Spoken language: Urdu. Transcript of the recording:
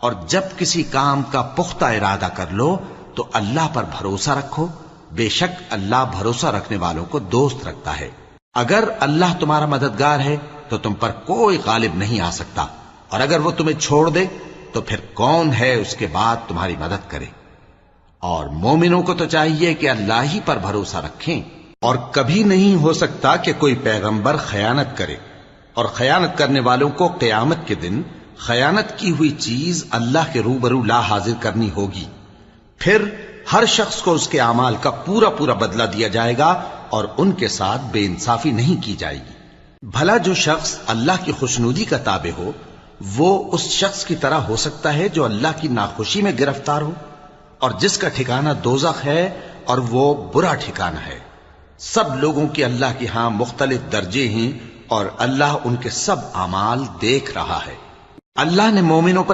اور جب کسی کام کا پختہ ارادہ کر لو تو اللہ پر بھروسہ رکھو، بے شک اللہ بھروسہ رکھنے والوں کو دوست رکھتا ہے۔ اگر اللہ تمہارا مددگار ہے تو تم پر کوئی غالب نہیں آ سکتا، اور اگر وہ تمہیں چھوڑ دے تو پھر کون ہے اس کے بعد تمہاری مدد کرے۔ اور مومنوں کو تو چاہیے کہ اللہ ہی پر بھروسہ رکھیں، اور کبھی نہیں ہو سکتا کہ کوئی پیغمبر خیانت کرے، اور خیانت کرنے والوں کو قیامت کے دن خیانت کی ہوئی چیز اللہ کے روبرو لا حاضر کرنی ہوگی، پھر ہر شخص کو اس کے اعمال کا پورا پورا بدلہ دیا جائے گا، اور ان کے ساتھ بے انصافی نہیں کی جائے گی۔ بھلا جو شخص اللہ کی خوشنودی کا تابع ہو وہ اس شخص کی طرح ہو سکتا ہے جو اللہ کی ناخوشی میں گرفتار ہو، اور جس کا ٹھکانہ دوزخ ہے اور وہ برا ٹھکانہ ہے۔ سب لوگوں کی اللہ کے ہاں مختلف درجے ہیں، اور اللہ ان کے سب اعمال دیکھ رہا ہے۔ اللہ نے مومنوں پر